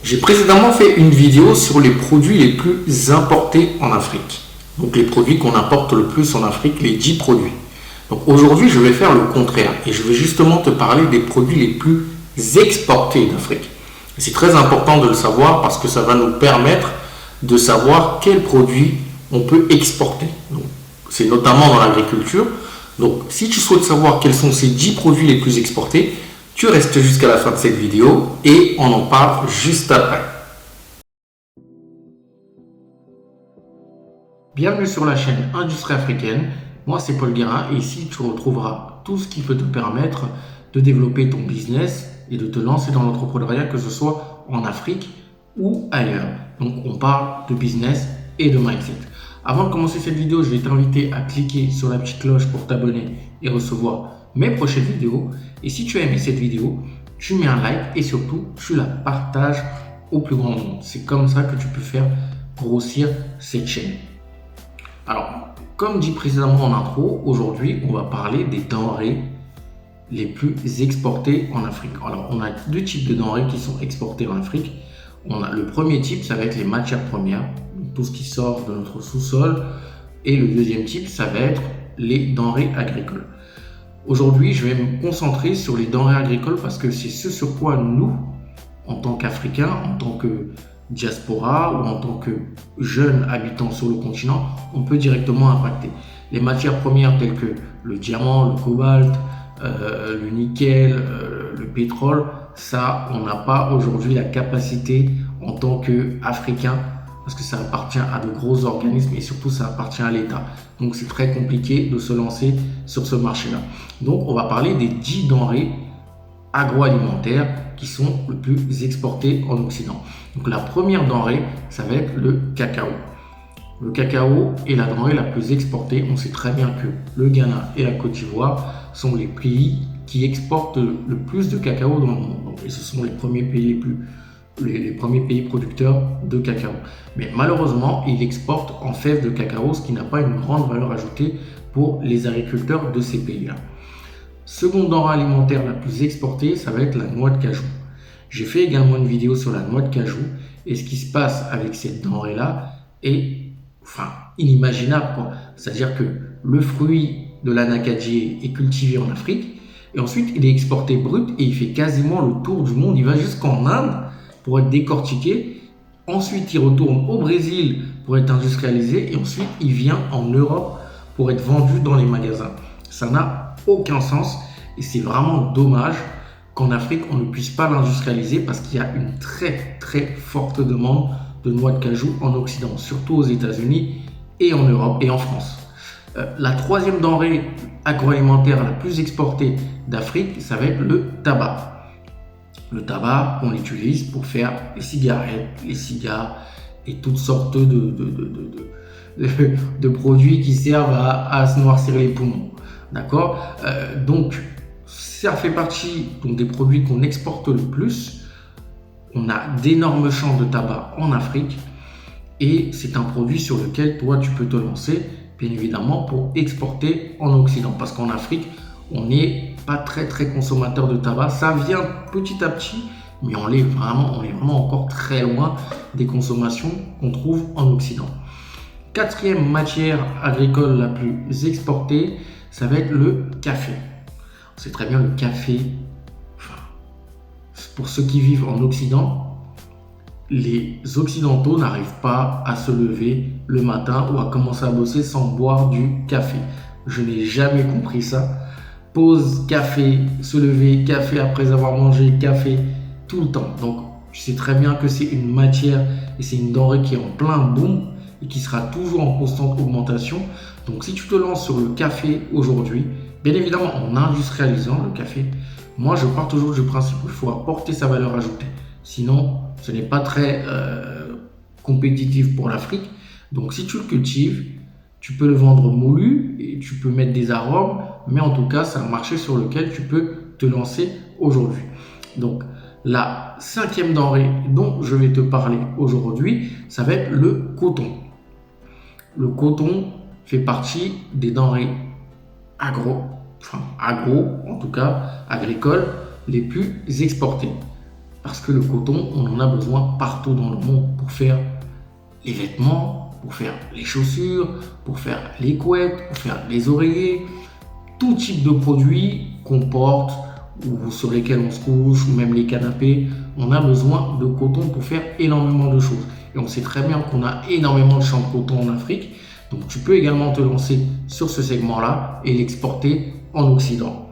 J'ai précédemment fait une vidéo sur les produits les plus importés en Afrique. Donc les produits qu'on importe le plus en Afrique, les 10 produits. Donc aujourd'hui, je vais faire le contraire et je vais justement te parler des produits les plus exportés d'Afrique. C'est très important de le savoir parce que ça va nous permettre de savoir quels produits on peut exporter. C'est notamment dans l'agriculture. Donc si tu souhaites savoir quels sont ces 10 produits les plus exportés, tu restes jusqu'à la fin de cette vidéo et on en parle juste après. Bienvenue sur la chaîne Industrie Africaine. Moi, c'est Paul Guérin et ici, tu retrouveras tout ce qui peut te permettre de développer ton business et de te lancer dans l'entrepreneuriat, que ce soit en Afrique ou ailleurs. Donc, on parle de business et de mindset. Avant de commencer cette vidéo, je vais t'inviter à cliquer sur la petite cloche pour t'abonner et recevoir mes prochaines vidéos. Et si tu as aimé cette vidéo, tu mets un like et surtout, tu la partages au plus grand nombre. C'est comme ça que tu peux faire grossir cette chaîne. Alors, comme dit précédemment en intro, aujourd'hui, on va parler des denrées les plus exportées en Afrique. Alors, on a deux types de denrées qui sont exportées en Afrique. On a le premier type, ça va être les matières premières, tout ce qui sort de notre sous-sol. Et le deuxième type, ça va être les denrées agricoles. Aujourd'hui, je vais me concentrer sur les denrées agricoles parce que c'est ce sur quoi nous, en tant qu'Africains, en tant que diaspora ou en tant que jeunes habitants sur le continent, on peut directement impacter. Les matières premières telles que le diamant, le cobalt, le nickel, le pétrole, ça, on n'a pas aujourd'hui la capacité en tant qu'Africains parce que ça appartient à de gros organismes et surtout ça appartient à l'État. Donc c'est très compliqué de se lancer sur ce marché-là. Donc on va parler des 10 denrées agroalimentaires qui sont le plus exportées en Occident. Donc la première denrée, ça va être le cacao. Le cacao est la denrée la plus exportée. On sait très bien que le Ghana et la Côte d'Ivoire sont les pays qui exportent le plus de cacao dans le monde. Et ce sont les premiers pays les premiers pays producteurs de cacao. Mais malheureusement, ils exportent en fèves de cacao, ce qui n'a pas une grande valeur ajoutée pour les agriculteurs de ces pays-là. Seconde denrée alimentaire la plus exportée, ça va être la noix de cajou. J'ai fait également une vidéo sur la noix de cajou et ce qui se passe avec cette denrée-là est inimaginable, quoi. C'est-à-dire que le fruit de l'anacadier est cultivé en Afrique et ensuite il est exporté brut et il fait quasiment le tour du monde. Il va jusqu'en Inde pour être décortiqué. Ensuite, il retourne au Brésil pour être industrialisé et ensuite il vient en Europe pour être vendu dans les magasins. Ça n'a aucun sens et c'est vraiment dommage qu'en Afrique on ne puisse pas l'industrialiser parce qu'il y a une très très forte demande de noix de cajou en Occident, surtout aux États-Unis et en Europe et en France. La troisième denrée agroalimentaire la plus exportée d'Afrique, ça va être le tabac. Le tabac, on l'utilise pour faire les cigarettes, les cigares et toutes sortes de produits qui servent à se noircir les poumons. D'accord, donc ça fait partie des produits qu'on exporte le plus. On a d'énormes champs de tabac en Afrique et c'est un produit sur lequel toi tu peux te lancer, bien évidemment, pour exporter en Occident. Parce qu'en Afrique, on n'est pas très consommateur de tabac. Ça vient petit à petit, mais on est vraiment encore très loin des consommations qu'on trouve en Occident. Quatrième matière agricole la plus exportée, ça va être le café. On sait très bien le café, pour ceux qui vivent en Occident, les Occidentaux n'arrivent pas à se lever le matin ou à commencer à bosser sans boire du café. Je n'ai jamais compris ça. Pause, café, se lever, café après avoir mangé, café, tout le temps. Donc, je sais très bien que c'est une matière et c'est une denrée qui est en plein boom et qui sera toujours en constante augmentation. Donc, si tu te lances sur le café aujourd'hui, bien évidemment en industrialisant le café, moi je pars toujours du principe qu'il faut apporter sa valeur ajoutée. Sinon, ce n'est pas très compétitif pour l'Afrique. Donc, si tu le cultives, tu peux le vendre moulu et tu peux mettre des arômes, mais en tout cas, c'est un marché sur lequel tu peux te lancer aujourd'hui. Donc, la cinquième denrée dont je vais te parler aujourd'hui, ça va être le coton. Le coton fait partie des denrées agricoles, les plus exportées. Parce que le coton, on en a besoin partout dans le monde pour faire les vêtements, pour faire les chaussures, pour faire les couettes, pour faire les oreillers, tout type de produits qu'on porte ou sur lesquels on se couche, ou même les canapés. On a besoin de coton pour faire énormément de choses. Et on sait très bien qu'on a énormément de champs de coton en Afrique. Donc tu peux également te lancer sur ce segment-là et l'exporter en Occident.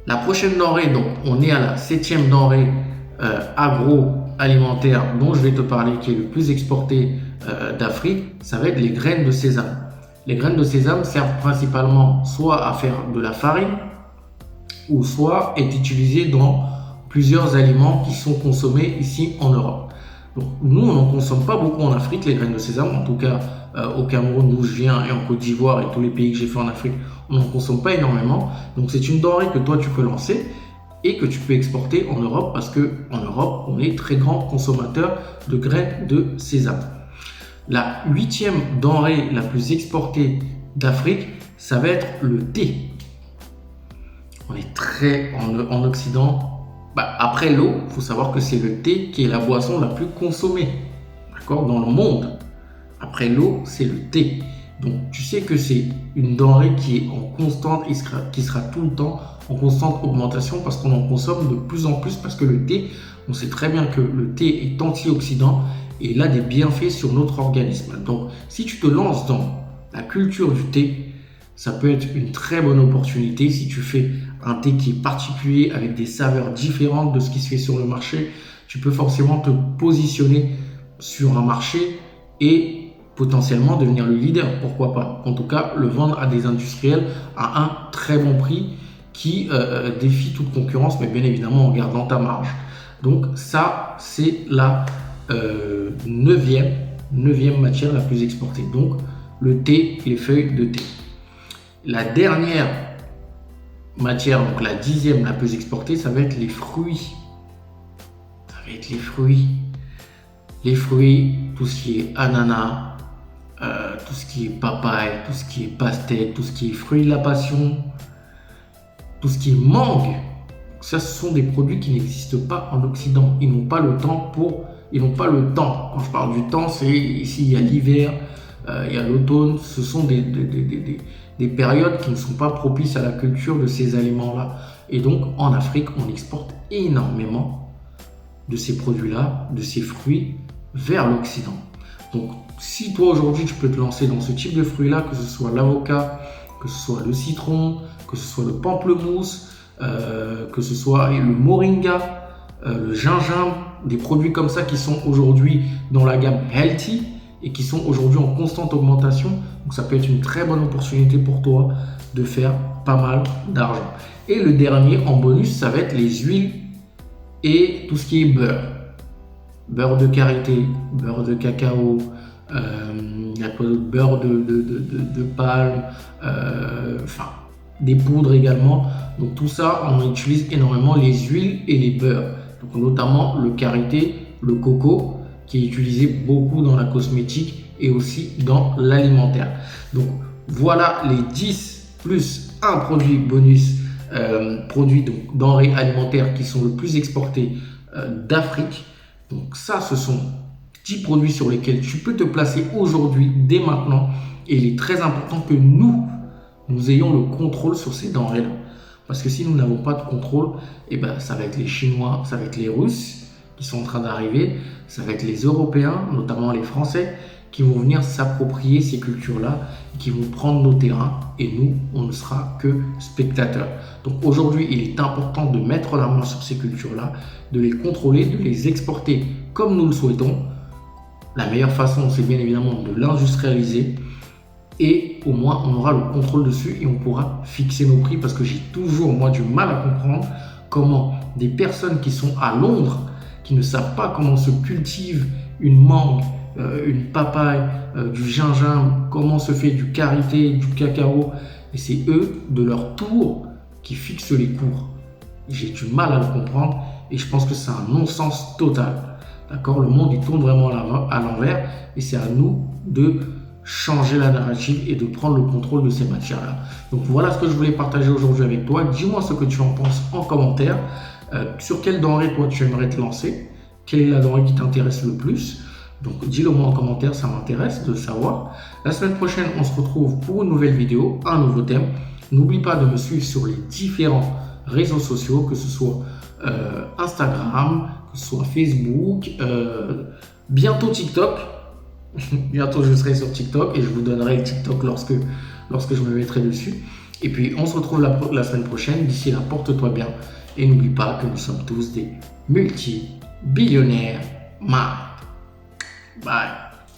La prochaine denrée, donc on est à la 7e denrée agroalimentaire dont je vais te parler, qui est le plus exporté d'Afrique, ça va être les graines de sésame. Les graines de sésame servent principalement soit à faire de la farine, ou soit est utilisées dans plusieurs aliments qui sont consommés ici en Europe. Donc, nous, on n'en consomme pas beaucoup en Afrique, les graines de sésame. En tout cas, au Cameroun, d'où je viens, et en Côte d'Ivoire et tous les pays que j'ai fait en Afrique, on n'en consomme pas énormément. Donc, c'est une denrée que toi, tu peux lancer et que tu peux exporter en Europe parce qu'en Europe, on est très grand consommateur de graines de sésame. La 8e denrée la plus exportée d'Afrique, ça va être le thé. On est très en Occident. Après l'eau, il faut savoir que c'est le thé qui est la boisson la plus consommée, d'accord, dans le monde. Après l'eau, c'est le thé. Donc tu sais que c'est une denrée qui est en constante, qui sera tout le temps en constante augmentation parce qu'on en consomme de plus en plus, parce que le thé, on sait très bien que le thé est antioxydant et il a des bienfaits sur notre organisme. Donc si tu te lances dans la culture du thé, ça peut être une très bonne opportunité. Si tu fais un thé qui est particulier avec des saveurs différentes de ce qui se fait sur le marché, tu peux forcément te positionner sur un marché et potentiellement devenir le leader, pourquoi pas. En tout cas, le vendre à des industriels à un très bon prix qui défie toute concurrence, mais bien évidemment en gardant ta marge. Donc ça, c'est la 9e matière la plus exportée. Donc le thé, les feuilles de thé. La dernière matière, donc la 10e la plus exportée, ça va être les fruits. Ça va être les fruits. Les fruits, tout ce qui est ananas, tout ce qui est papaye, tout ce qui est pastèque, tout ce qui est fruits de la passion, tout ce qui est mangue. Ça, ce sont des produits qui n'existent pas en Occident. Ils n'ont pas le temps Ils n'ont pas le temps. Quand je parle du temps, c'est ici, il y a l'hiver, il y a l'automne. Ce sont des périodes qui ne sont pas propices à la culture de ces aliments-là. Et donc, en Afrique, on exporte énormément de ces produits-là, de ces fruits, vers l'Occident. Donc, si toi, aujourd'hui, tu peux te lancer dans ce type de fruits-là, que ce soit l'avocat, que ce soit le citron, que ce soit le pamplemousse, que ce soit le moringa, le gingembre, des produits comme ça qui sont aujourd'hui dans la gamme healthy et qui sont aujourd'hui en constante augmentation. Donc ça peut être une très bonne opportunité pour toi de faire pas mal d'argent. Et le dernier en bonus, ça va être les huiles et tout ce qui est beurre. Beurre de karité, beurre de cacao, beurre de palme, des poudres également. Donc tout ça, on utilise énormément les huiles et les beurres. Donc notamment le karité, le coco, qui est utilisé beaucoup dans la cosmétique et aussi dans l'alimentaire. Donc voilà les 10 plus un produit bonus, produits donc denrées alimentaires qui sont le plus exportés d'Afrique. Donc ça, ce sont 10 produits sur lesquels tu peux te placer aujourd'hui, dès maintenant. Et il est très important que nous ayons le contrôle sur ces denrées-là. Parce que si nous n'avons pas de contrôle, ça va être les Chinois, ça va être les Russes qui sont en train d'arriver, ça va être les Européens, notamment les Français, qui vont venir s'approprier ces cultures-là, qui vont prendre nos terrains et nous, on ne sera que spectateurs. Donc aujourd'hui, il est important de mettre la main sur ces cultures-là, de les contrôler, de les exporter comme nous le souhaitons. La meilleure façon, c'est bien évidemment de l'industrialiser et au moins on aura le contrôle dessus et on pourra fixer nos prix, parce que j'ai toujours moi du mal à comprendre comment des personnes qui sont à Londres, qui ne savent pas comment se cultive une mangue, une papaye, du gingembre, comment se fait du karité, du cacao, et c'est eux de leur tour qui fixent les cours. J'ai du mal à le comprendre et je pense que c'est un non-sens total. D'accord, le monde il tourne vraiment à l'envers et c'est à nous de changer la narrative et de prendre le contrôle de ces matières-là. Donc voilà ce que je voulais partager aujourd'hui avec toi. Dis-moi ce que tu en penses en commentaire. Sur quelle denrée toi tu aimerais te lancer? Quelle est la denrée qui t'intéresse le plus? Donc dis-le moi en commentaire, ça m'intéresse de savoir. La semaine prochaine, on se retrouve pour une nouvelle vidéo, un nouveau thème. N'oublie pas de me suivre sur les différents réseaux sociaux, que ce soit Instagram, que ce soit Facebook, bientôt TikTok. Bientôt je serai sur TikTok et je vous donnerai le TikTok lorsque je me mettrai dessus. Et puis on se retrouve la semaine prochaine. D'ici là, porte-toi bien et n'oublie pas que nous sommes tous des multi-billionnaires. Bye.